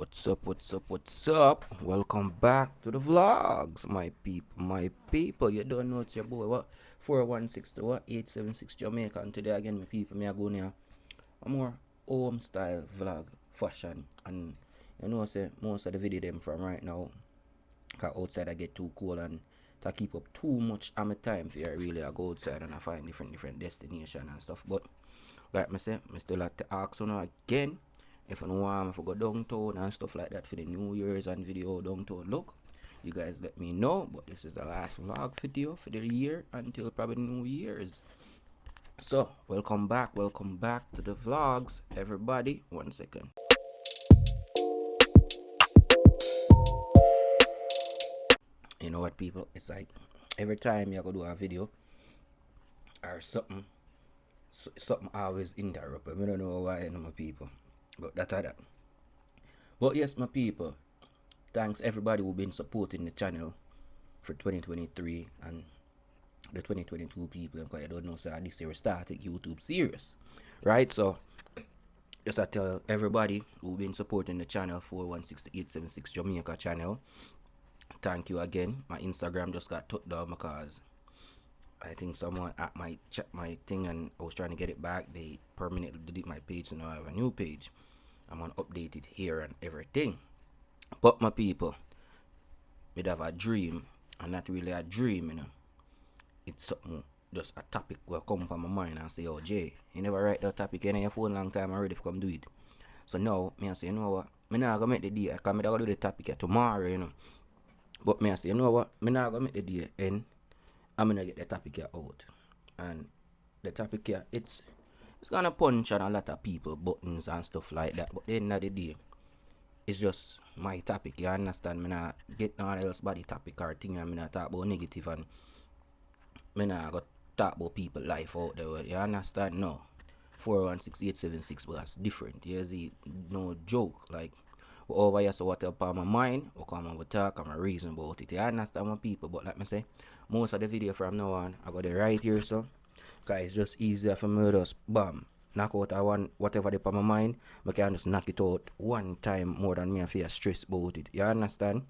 What's up, what's up, what's up? Welcome back to the vlogs, my people, my people. You don't know it's your boy, what? 416 to what? 876 Jamaican. Today again, my people, me are going here. A more home style vlog, fashion. And you know, say, most of the video them from right now, because outside I get too cold and to keep up too much of my time for I really I go outside and I find different destination and stuff. But like I say, I still like to ask you now again if I want to go downtown and stuff like that for the New Year's and video downtown look. You guys let me know, but this is the last vlog video for the year until probably New Year's. So welcome back to the vlogs, everybody. 1 second. You know what, people? It's like every time you go do a video or something always interrupt. I don't know why, you know, my people, but that. But yes, my people, thanks everybody who been supporting the channel for 2023 and the 2022 people. Because I don't know, so this year started YouTube series, right? So just I tell everybody who been supporting the channel 416876 Jamaica channel. Thank you again. My Instagram just got took down because I think someone at my check my thing and I was trying to get it back. They permanently delete my page, so now I have a new page. I'm gonna update it here and everything. But my people, we'd have a dream, and not really a dream, you know. It's something, just a topic will come from my mind and say, oh Jay, you never write that topic in your phone long time already to come do it. So now me I say, you know what, me not gonna make the day, cause me gonna do the topic tomorrow, you know. But me I say, you know what, me not gonna make the day end. I'm gonna get the topic here out. And the topic here, it's gonna punch on a lot of people buttons and stuff like that. But at the end of the day, it's just my topic, you understand? Me not get no one else body topic or thing, and me not talk about negative, and me not go talk about people life out there, you understand? No. 416876 was different. You see, no joke. Like over here, so what up on my mind, or come and talk, I'm a reason about it. You understand my people? But like me say, most of the video from now on, I got it right here, so cause it's just easier for me to just bam, knock out I want whatever they on my mind. I can just knock it out one time more than me I feel stressed about it. You understand?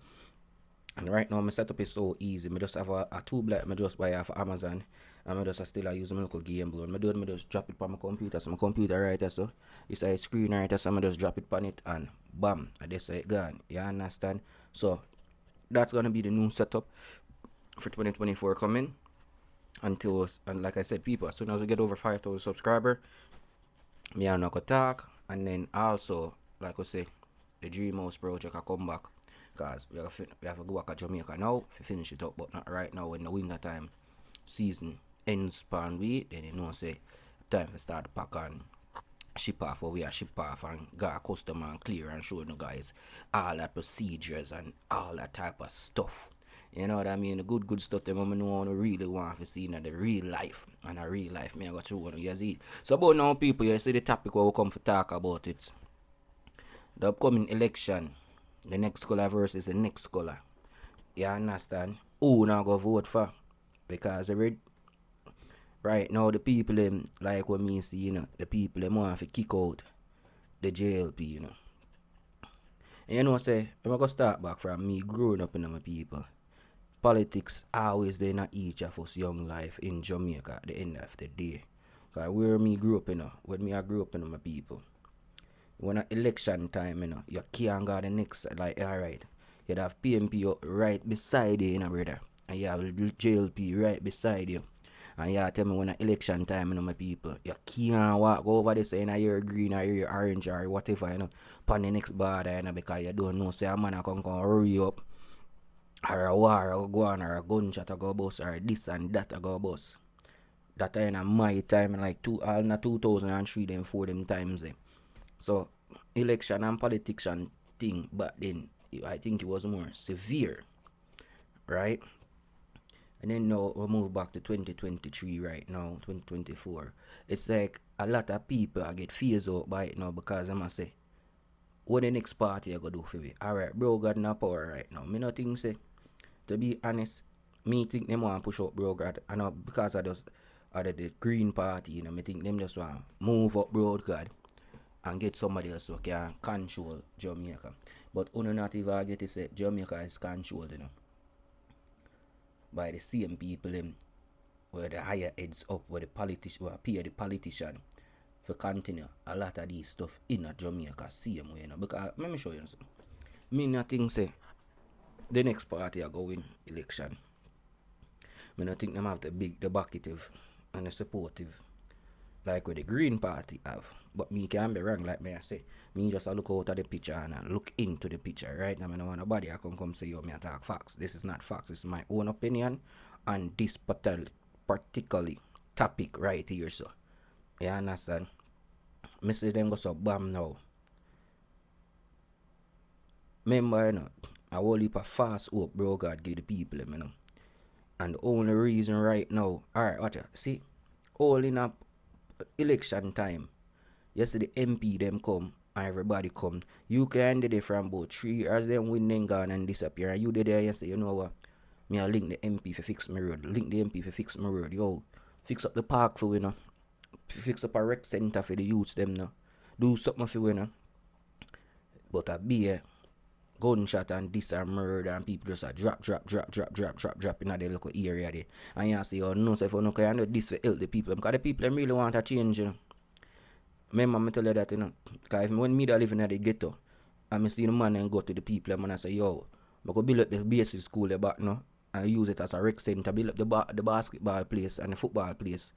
And right now my setup is so easy. I just have a tube like I just buy off Amazon. And I just still use my local game blow. And I do it, I just drop it on my computer. So my computer right there, so it's a screen right there, so I just drop it on it and bam, and this it gone. You understand? So that's gonna be the new setup for 2024 coming. Until, and like I said, people, as soon as we get over 5,000 subscribers, me and Nako talk. And then also, like I say, the Dream House project I come back. Because we have to go back to Jamaica now to finish it up, but not right now when the winter time season ends pan we, then you know say time to start to pack and ship off, or we are ship off and got a customer and clear and show the guys all that procedures and all that type of stuff. You know what I mean? The good stuff that I know really want to see in the real life. And a real life, me I got through one, you see. So about now people, you see the topic where we come to talk about it. The upcoming election, the next color versus the next color. You understand? Who now go vote for? Because right now the people them like what me see, you know, the people them want to kick out the JLP, you know. And you know say, I'm gonna start back from me growing up in my people. Politics always there in each of us young life in Jamaica at the end of the day. Cause where me grew up, you know, when me I grew up in my people. When a election time, you know, you can't go the next, like, alright, you'd have PMP right beside you, you know, brother. And you have JLP right beside you. And you tell me when a election time, you know, my people, you can't walk over this, you know, you're green or you're orange or whatever, you know, upon the next border, you know, because you don't know, say a man can come hurry up, or a war or go on, or a gunshot or go bust, or this and that or go bust. That time in my time, like all in 2003, them 4 them times, eh. So, election and politics and thing back then, I think it was more severe, right? And then now we move back to 2023 right now, 2024. It's like a lot of people I get phased out by it now because I must say, what the next party I go do for me? Alright, bro got no power right now. Me not think say, to be honest, me think them want to push up bro God. I know because I just the Green Party, you know, me think them just want to move up bro God. and get somebody else who can control Jamaica. But uno not even get to say Jamaica is controlled, by the same people where the higher heads up, where the politician, where pay the politician for continue a lot of these stuff in a Jamaica same way, Because let me show you something. Me not think say the next party are going election. Me not think them have the backative and the supportive like what the Green Party have. But me can be wrong, like me I say. Me just a look out of the picture and I look into the picture, right? Now I don't want nobody I come say, yo, me attack facts. This is not facts. This is my own opinion on this particularly topic right here, so. You understand? Me see them go so bam now. Remember, a whole heap of fast hope, bro, God give the people, And the only reason right now, alright, watch out. See, all in a election time, yesterday MP them come and everybody come. You can did it from about 3 years, them win then gone and disappear. And you did there yesterday, you know what? Me I link the MP for fix my road. Link the MP for fix my road. Yo, fix up the park for we, fix up a rec center for the youths them now. Do something for we, But a beer, gunshot and this and murder and people just a drop in that little area there. And you say, oh no, so if you can do this for help the people. Because the people them really want to change, Remember me tell you that, Because when me live in the ghetto, and I see the man and go to the people and I say, yo, I go build up the basic school there back, and use it as a rec center, build up the basketball place and the football place,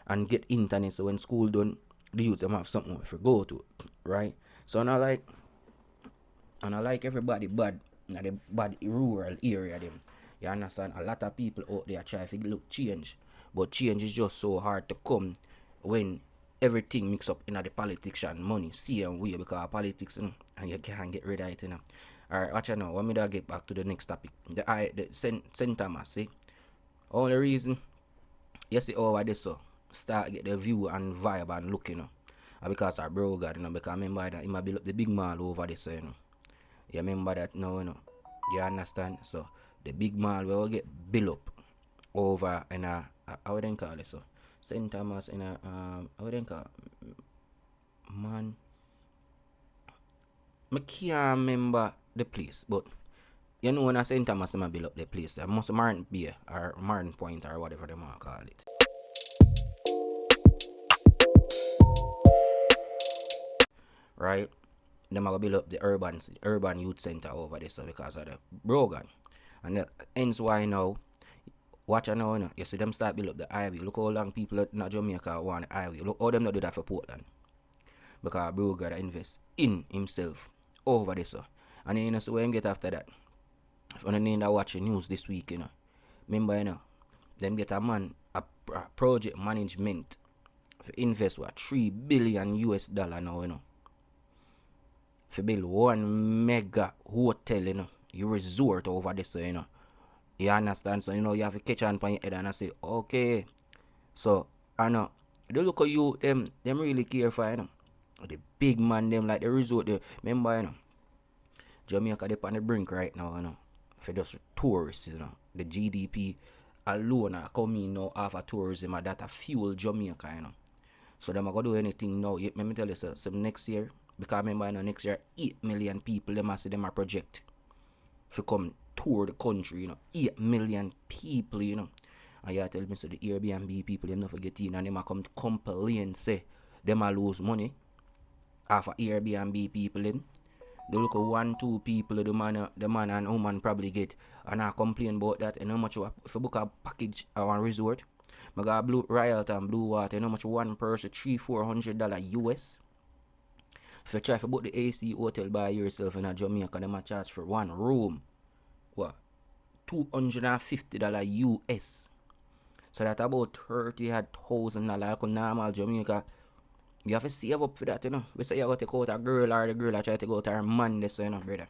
and get internet so when school done, the youth them have something to go to, right? So I like everybody bad in the bad rural area them. You understand? A lot of people out there try to look change, but change is just so hard to come when everything mix up in the politics and money. Same way because politics and you can't get rid of it, Alright, watch out now. Let me get back to the next topic. The St. Thomas, see? Only reason you see over this so start get the view and vibe and look, because our bro God, because remember that he might build up the big mall over this, You remember that now, You understand? So the big mall will get built up over in a how they call it so. St. Thomas in a how they call it? Man, I can't remember the place, but when I St. Thomas them build up the place, there must Martin be or Martin Point or whatever they want to call it. Right? Them are build up the urban youth center over there, so because of the Brogan. And hence why now, watch out now, you see them start build up the highway. Look how long people in Jamaica want the highway. Look how them not do that for Portland. Because Brogan invest in himself over there, so. And then so when get after that. If you need to watch the news this week, remember, them get a man, a project management for invest what $3 billion now, for build 1 mega hotel, you resort over this, You understand? So, you have to catch on your head and I say, okay. So, I know, they look at you, them really care for, the big man, them like the resort, remember, Jamaica, they on the brink right now, for just tourists, The GDP alone are coming now off of tourism and that fuel Jamaica, So, them are going to do anything now. Let me tell you, so next year, because remember, next year, 8 million people, them are a project to come tour the country, 8 million people, And you tell me, so the Airbnb people, them not forget in, and them are come to complain, say, them are lose money off of Airbnb people, They look at 1-2 people, the man and woman probably get, and I complain about that, and how much if you book a package or a resort, I got Blue Riot and Blue Water, and how much one person, $300-400 US. If you try to book the AC hotel by yourself in Jamaica, they might charge for one room, what, $250 US. So that's about $30,000 normal Jamaica. You have to save up for that, We say you got to take out a girl or the girl try to take out her man, this, brother.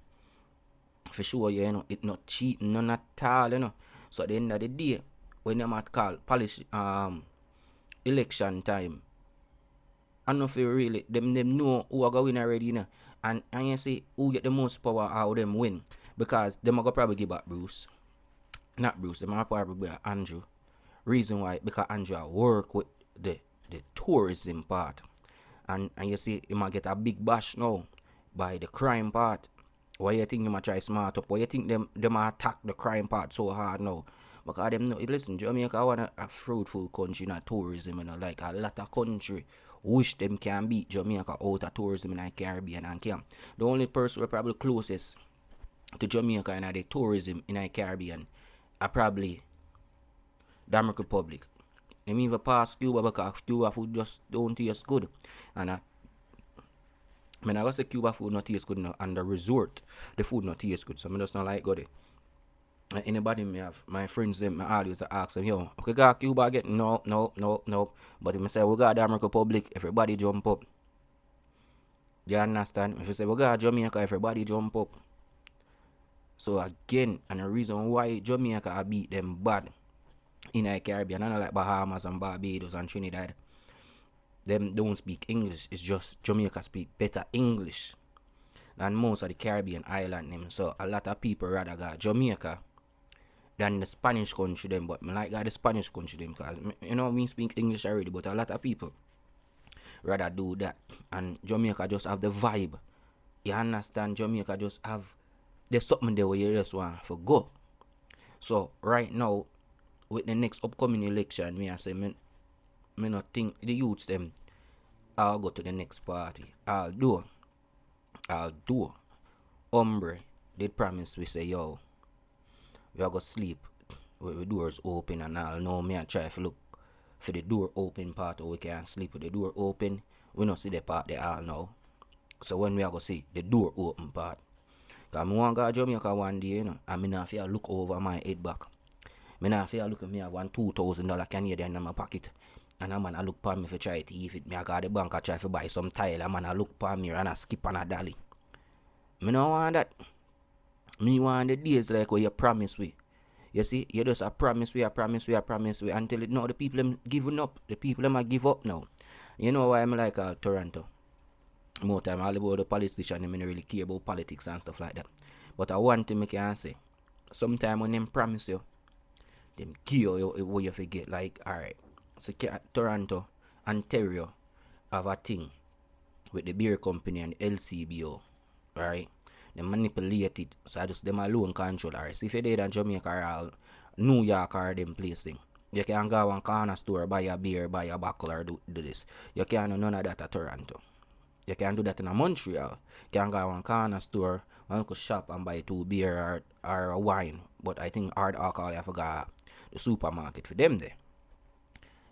For sure, it's not cheap, none at all, So at the end of the day, when you might call election time, I don't feel really, them know who are going to win already, And you say who get the most power, how them win. Because them are going to probably give back Bruce. Not Bruce, them are probably Andrew. Reason why, because Andrew work with the tourism part. And you see, he might get a big bash now by the crime part. Why you think you might try smart up? Why you think them attack the crime part so hard now? Because them know, listen, Jamaica want a fruitful country in tourism, like a lot of country wish them can beat Jamaica out of tourism in the Caribbean and can. The only person who probably closest to Jamaica and the tourism in the Caribbean are probably Dominican Republic. Them even pass Cuba because Cuba food just don't taste good. And I mean, I say Cuba food not taste good now, and the resort, the food not taste good. So I just not like go there. Anybody me have my friends them I always ask them, yo, okay got Cuba again? No. But if I say we got the American Republic, everybody jump up. You understand? If you say we got Jamaica, everybody jump up. So again, and the reason why Jamaica beat them bad in the Caribbean, not like Bahamas and Barbados and Trinidad, them don't speak English. It's just Jamaica speak better English than most of the Caribbean island them. So a lot of people rather go Jamaica than the Spanish country them. But I like the Spanish country them because me speak English already, but a lot of people rather do that. And Jamaica just have the vibe. You understand? Jamaica just have there's something there where you just want to go. So right now, with the next upcoming election, me I say me not think the youths them I'll go to the next party. I'll do. Hombre did promise we say yo, we are gonna sleep with the doors open and all. Now me I try to look for the door open part or we can sleep with the door open. We not see the part they all now. So when we are gonna see the door open part. Cause I want to go to Jamaica one day, and me not feel look over my head back. Me not feel look at me have one $2,000 Canadian in my pocket. And a man I look for me for try to eat it. Me I got the bank I try to buy some tile. A man I look for me and I skip on a dolly. Me no want that. Me want the days like where you promise we. You see, you just a promise we until it now the people them giving up. The people them a give up now. You know why I'm like Toronto? More time all about the politician, them really care about politics and stuff like that. But I want to make you say, sometimes when them promise you, them give you what you forget. Like, alright, so Toronto, Ontario have a thing with the beer company and the LCBO, right? They manipulate it, so I just them alone control. Alright, so if you did in Jamaica or New York or them place thing, you can go one corner store, buy a beer, buy a buckle or do this. You can't do none of that at Toronto. You can do that in a Montreal. You can go to one corner store, one could shop and buy 2 beer or a wine. But I think hard alcohol you have to go the supermarket for them there.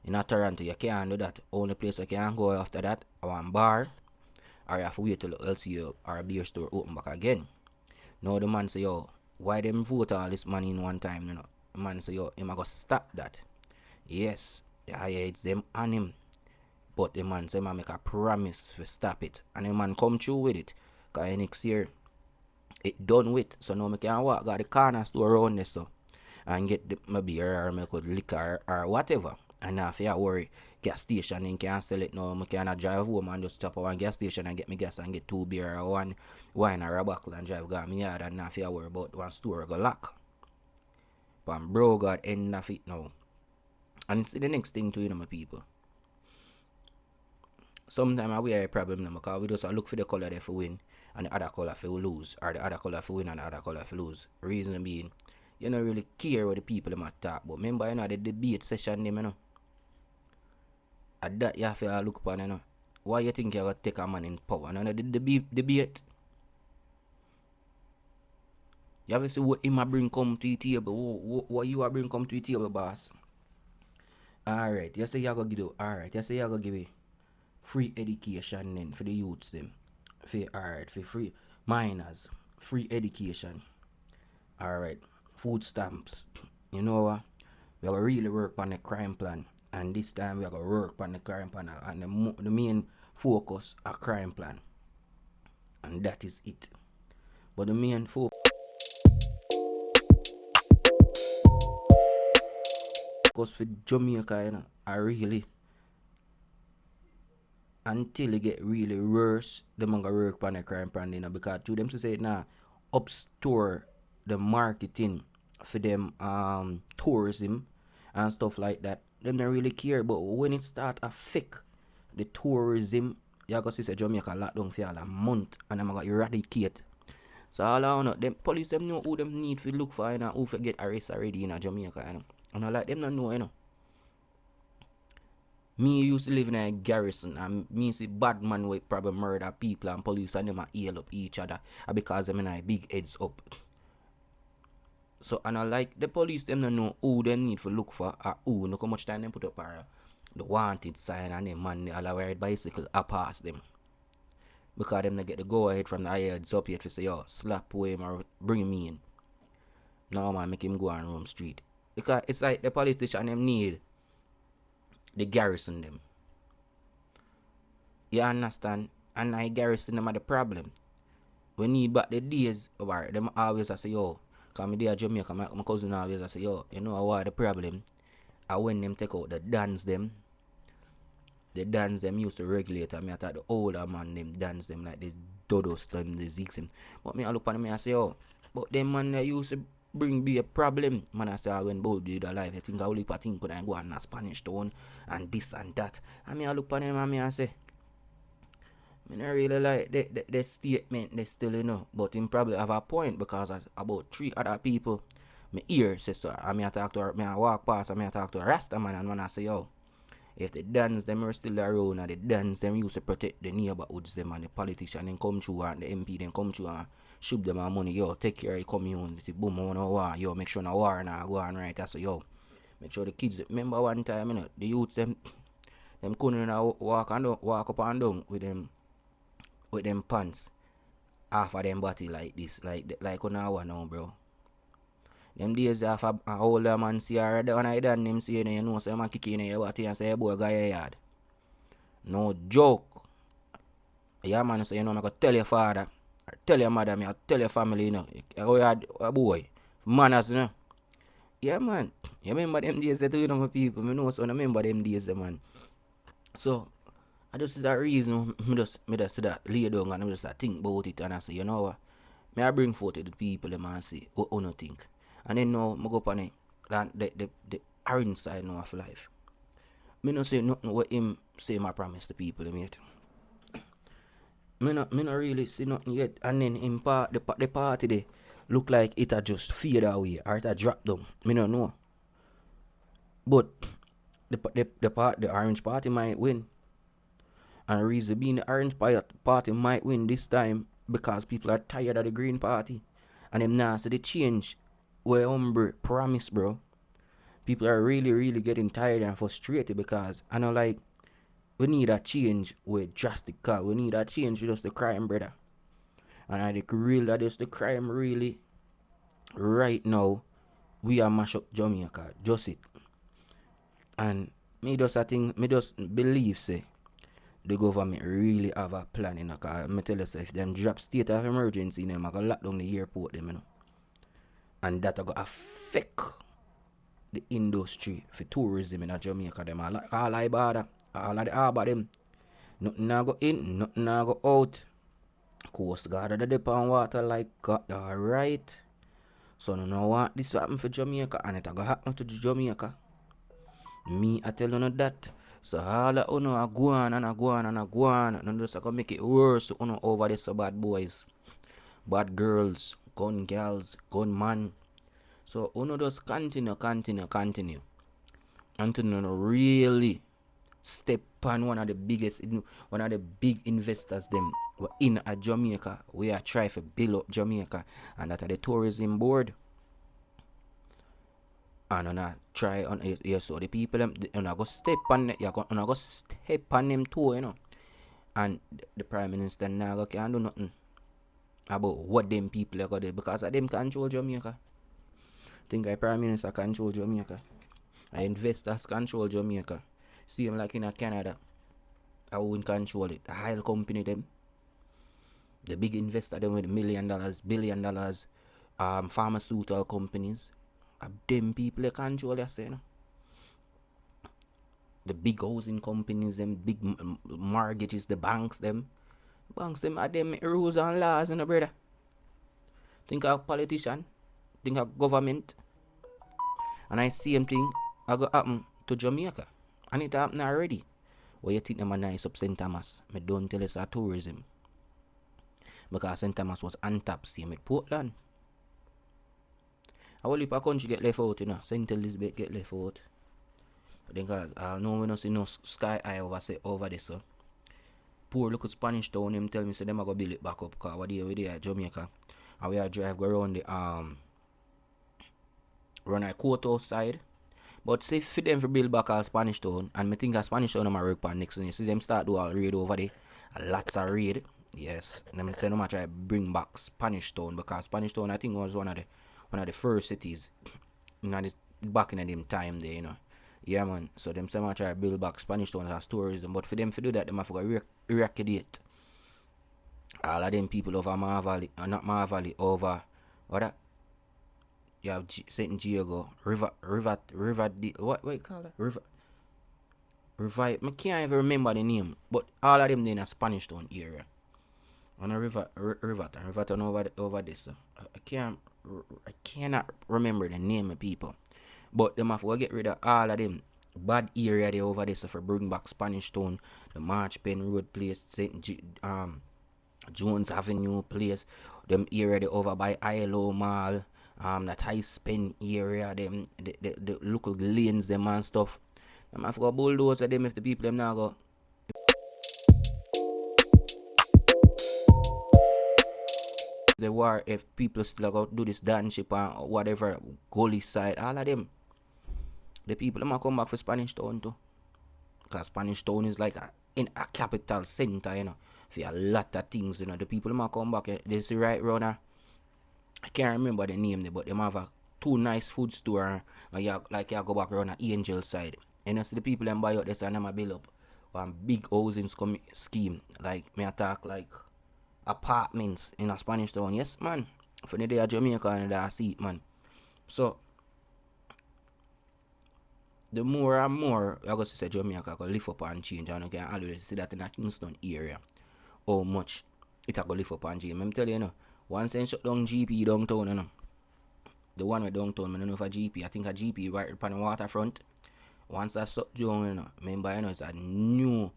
In a Toronto you can't do that. Only place you can go after that one bar, or you have to wait till the LCO or a beer store open back again. Now the man say, yo, why them vote all this money in one time? The man say, yo, him a go stop that. Yes, yeah, it's them and him. But the man say man make a promise to stop it. And the man come through with it. Because next year it done with. So now I can walk got the corner store around there so and get my beer or my liquor or whatever. And now if you worry gas station and can sell it now, I can drive home and just stop at one gas station and get me gas and get 2 beer or 1 wine or a buckle and drive got me yard and now if you worry about one store go lock. But bro God end of it now. And it's the next thing to my people. Sometimes we have a problem now because we just look for the colour there for win and the other colour for lose, or the other colour for win and the other colour for lose. Reason being, you don't really care what the people them talk about. Remember, the debate session them, at that you have to look upon, why you think you're going to take a man in power? The debate. You have to see what him bring come to the table. What you bring come to the table, boss. Alright, you say you're going to give it. Alright, you say you're going to give it free education then for the youths them. For free minors, free education. Alright, food stamps. You know what? We are going to really work on the crime plan. And this time we are going to work on the crime plan. And the main focus a crime plan. And that is it. But the main focus for Jamaica, I really until it get really worse, them gonna work on the crime plan, because to them to say now upstore the marketing for them tourism and stuff like that. Them don't really care, but when it start affect the tourism you go see say Jamaica locked down for a month and I'm gonna eradicate. So all I know, them police them know who them need to look for, you know, who for get arrested already in Jamaica, you know. And I like them not know, you know. Me used to live in a garrison and me see bad man with probably murder people and police and them a heal up each other because them in a big heads up. So and I like the police them don't know who them need to look for or who. Look how much time them put up the wanted sign and them man all ride bicycle up past them. Because them not get the go ahead from the higher heads up yet to say, yo, slap away him or bring me in. No man, make him go on Rome Street. Because it's like the politician them need the garrison them. You understand? And I garrison them are the problem. We need back the days where them always say, yo, cause me there Jamaica, my cousin always say, yo, you know what the problem? And when them take out the dance them used to regulate, and me I thought the older man them dance them like the dodos them, the zigs them. But me I look at them and I say, yo, but them man they used to be a problem. Man I say when both did alive, I think I only thing could I go on a Spanish town and this and that. And me I look at them and me I say, I don't really like the statement they still, you know, but him probably have a point because about 3 other people me ear say so. And me I talk to her, me I walk past and me I talk to a Rasta man and when I say, yo, if the dance them are still around and the dance them used to protect the neighborhoods them and the politician then come through and the MP then come through and shoot them our money, yo, take care of the community, boom, I wanna war, yo, make sure no war now go on right. That's yo. Make sure the kids remember one time, you know, the youths them couldn't walk up and down with them pants half of them body like this, like on our now, bro. Them days half a older man see her when I done them say you know say man kick in your body and say boy got your yard. No joke. Yeah man say you know I go tell your father, or tell your mother, me I tell your family, you know. Oh yeah a boy. Manners, you know. Yeah man. You remember them days that you know my people, me know so I remember them days man. So I just see that reason me just see that lay down and I just think about it and I say, you know what? Me I bring forth to the people them and say, what you think? And then now I go up on the orange side now of life. Me no say nothing what him say my promise to people them yet. Me not really see nothing yet. And then in the party they look like it a just fade away or it a drop down. Me no know. But the orange party might win. And the reason being the orange party might win this time because people are tired of the green party. And them now see the change where Umbre promise, bro. People are really getting tired and frustrated because I know like we need a change with drastic call. We need a change with just the crime, brother. And I think real that is the crime really right now we are mash up Jamaica. Just it. And me just believe say the government really have a plan, you know, cause I tell you if them drop state of emergency, them gonna lock down the airport, them, you know. And that gonna affect the industry for tourism in Jamaica. Them all I bother, all of the harbor them. Nothing now go in, nothing now go out. Coast Guard the dip on water like alright. So no know what this will happen for Jamaica and it gonna happen to Jamaica. Me I tell you that. So all of you are go on and go on and go on and just gonna make it worse over this so bad boys, bad girls, gun girls, gun man. So just continue until really step on one of the big investors them in a Jamaica. We are trying to build up Jamaica and that are the tourism board. And I try on so the people them go step on go step on them too, you know. And the Prime Minister now can't do nothing about what them people are gonna do because of them control Jamaica. Think the Prime Minister control Jamaica. Investors control Jamaica. See them like in Canada. I wouldn't control it. The oil company them. The big investor them with $1 million, $1 billion, pharmaceutical companies. Them people they control you say, you know? The big housing companies, them big mortgages, the banks them are them rules and laws, you know, brother. Think of politician, think of government, and I see same thing I go happen to Jamaica, and it happen already. What you think them a nice up St. Thomas? Me don't tell us a tourism. Because St. Thomas was on top, same with Portland. A whole heap of country get left out, you know. St. Elizabeth get left out. Because I know we don't see no sky eye over this, so. Poor look at Spanish Town, him tell me say them a go build it back up, cause we there at Jamaica. And we are drive go around the run a courthouse side. But say for them for build back all Spanish Town, and me think a Spanish Town a work pan next thing. You see them start do all raid over there. Lots of raid. Yes. And them say them a try bring back Spanish Town, because Spanish Town I think was one of the first cities back in them time there, you know. Yeah man. So them say them try build back Spanish Town as tourism. But for them to do that, them have to eradicate all of them people over Marvalley, not Marvalley, over what that? You have St. Diego, River, what you call that? River, I can't even remember the name, but all of them in a Spanish Town area. On a river over this. I cannot remember the name of people, but them have to get rid of all of them bad area there over there, so for bring back Spanish Town, the March Pen Road place, Jones Avenue place, them area there over by ILO Mall. That high spend area, them the local lanes, them and stuff. Them have to go bulldoze them if the people them now go. The war if people still go do this dance ship and whatever gully side, all of them. The people them come back for Spanish Town too. Because Spanish Town is like in a capital center, you know. For a lot of things, you know. The people them come back, they see right runner. I can't remember the name there, but them have a two nice food store, and you go back around the Angel side. And you see the people them buy out this and them a build up one big housing scheme. Like me attack like apartments in a Spanish Town. Yes man. For the day of Jamaica and I see it man. So the more and more I go to say Jamaica go lift up and change, and you can always see that in the Kingston area. How much it a go lift up and change. I'm telling you, know. Once they shut down GP downtown, you know. The one with downtown, I don't know if a GP. I think a GP right upon the waterfront. Once I shut down, you know, remember, you know, it's a new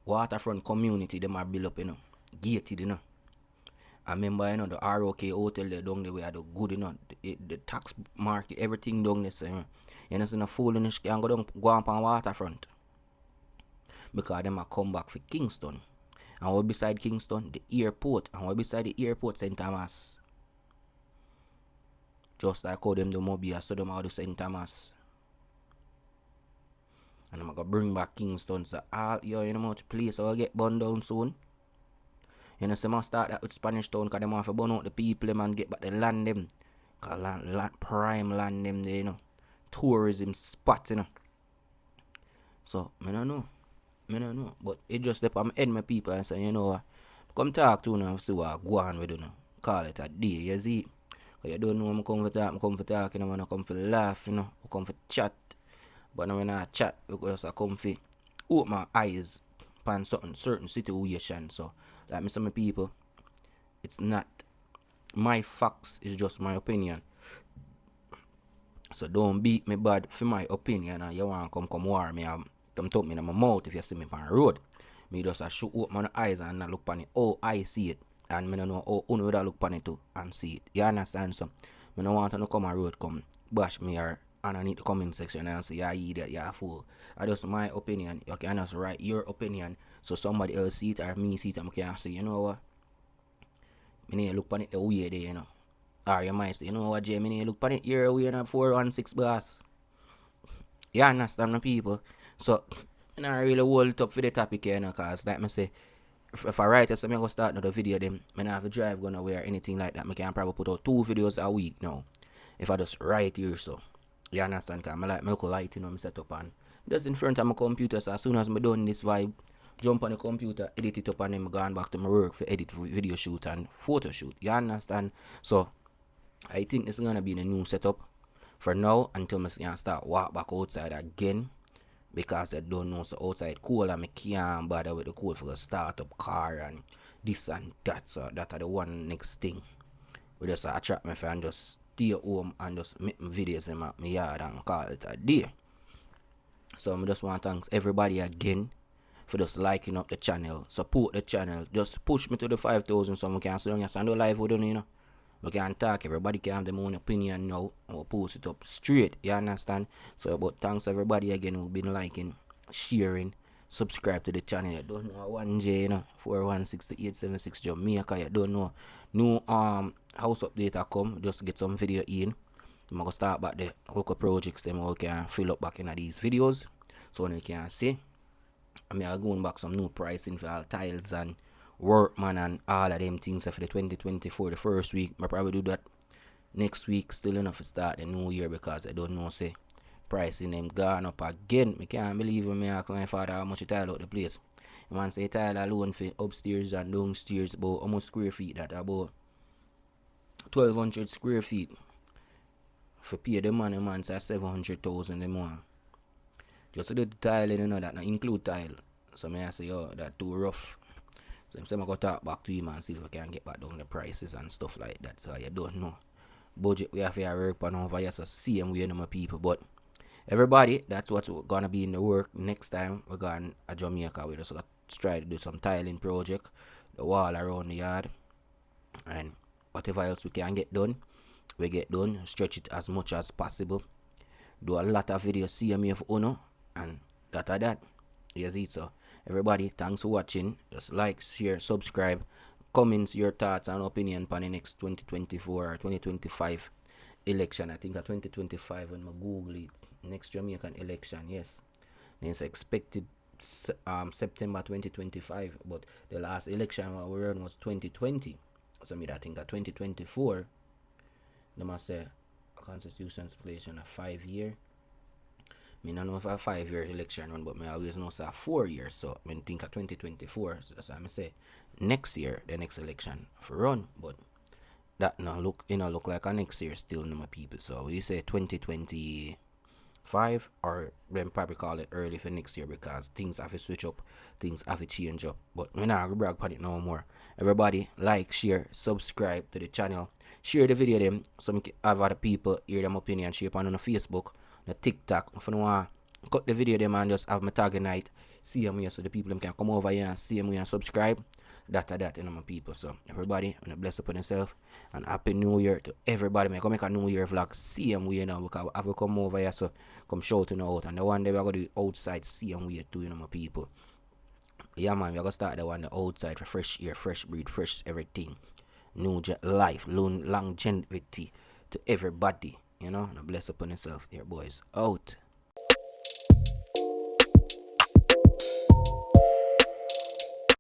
waterfront community they might build up, you know. Gated, you know. I remember, you know, the ROK hotel there down there where the good, you know, the tax market, everything down there, so, you know. You know, so no fool in the can go up on waterfront. Because they might come back for Kingston. And we're beside Kingston, the airport. And we're beside the airport, St. Thomas. Just like how them do Mobile, so them how do St. Thomas. And I'm going to bring back Kingston. So all, you know much place will get burned down soon. You know, so I start that with Spanish Town, because they want to burn out the people them and get back the land them. Because land, prime land them, you know. Tourism spot, you know. So, I don't know. But it just step on my head, my people, and say, you know, come talk to you and see what go on with you know. Call it a day, you see. Because you don't know I'm come for talk, you know, when I come for laugh, you know, I come for chat. But now when I chat, because I come for open my eyes upon certain situation. So, like me say, my people, it's not my facts, it's just my opinion. So don't beat me bad for my opinion, and you want to come war me and come talk me in my mouth if you see me on the road. Me just shoot open my eyes and I look on it. Oh, I see it. And me don't know how you would look on it too and see it. You understand? So, I don't want to come on the road, come bash me or underneath the comment section and say, yeah, you idiot, you're a fool. That's just my opinion. You can just write your opinion so somebody else see it or me see it and I can say, you know what? I need to look on it the way there, you know. Or you might say, you know what, Jay, I need to look on it your way in a 416 boss. You understand the people? So, I don't really hold up for the topic here, you know, because like I say, if I write it, so I'm going to start another video, then I don't have a drive going away or anything like that. I can probably put out 2 videos a week now. If I just write here, so. You understand? Because I like my local light, you know, I set up and just in front of my computer, so as soon as I'm done this vibe, jump on the computer, edit it up, and then I'm going back to my work for edit video shoot and photo shoot. You understand? So, I think this is going to be the new setup for now until I can start walk back outside again. Because I don't know, so outside cold and I can't bother with the cold for the startup car and this and that. So that are the one next thing. We just attract my fan, just stay home and just make my videos in my yard and call it a day. So I just want to thank everybody again for just liking up the channel, support the channel, just push me to the 5,000 so we can sit down and stand live with you, We can talk, everybody can have their own opinion now. We'll post it up straight, you understand? So, but thanks everybody again who've been liking, sharing, subscribe to the channel. You don't know 1J, 416876 Jamaica, you don't know. New house update I come, just get some video in. I'm gonna start back the local projects them we can fill up back in these videos. So you can see. I'm going back some new pricing for all tiles and workman and all of them things for the 2024 the first week. I probably do that next week still enough to start the new year because I don't know say pricing them gone up again. I can't believe me ask my father how much it tile out the place. You want to say tile alone for upstairs and downstairs about how much square feet that about 1,200 square feet. For pay the man say 700,000 a month. Just to do the tile, that not include tile. So I say, yo, that too rough. So I'm going to talk back to him and see if I can get back down the prices and stuff like that. So you don't know. Budget we have to work on over here, so same way my people. But everybody, that's what's gonna be in the work next time. We're going to Jamaica. We just got to try to do some tiling project, the wall around the yard, and whatever else we can get done, we get done. Stretch it as much as possible. Do a lot of videos, see me for Uno, and that. Yes, it. So everybody, thanks for watching. Just like, share, subscribe, comments your thoughts and opinion on the next 2024 or 2025 election. I think at 2025 when I Google it, next Jamaican election, yes. And it's expected September 2025, but the last election we ran was 2020. So I think that 2024, they must say a constitution's place in a 5-year. I don't know if a 5-year election run, but I always know it's a 4 years. So I think of 2024. So that's why I say next year the next election for run. But that no look look like a next year still my people. So we say 2025 or then probably call it early for next year because things have to switch up, things have to change up. But we're not gonna brag about it no more. Everybody like, share, subscribe to the channel, share the video them so have other people hear them opinion, share on the Facebook, the TikTok. If you want cut the video them and just have my tag night, see them here so the people them can come over here and see them here and subscribe. That my people. So everybody, bless upon yourself and happy new year to everybody. I come make a new year vlog same way now because I have to come over here so come shouting out, and the one day we're gonna do outside same way too, my people. Yeah man, we're gonna start the one the outside for fresh air, fresh breed, fresh everything. New life, longevity to everybody, and bless upon yourself here boys. Out.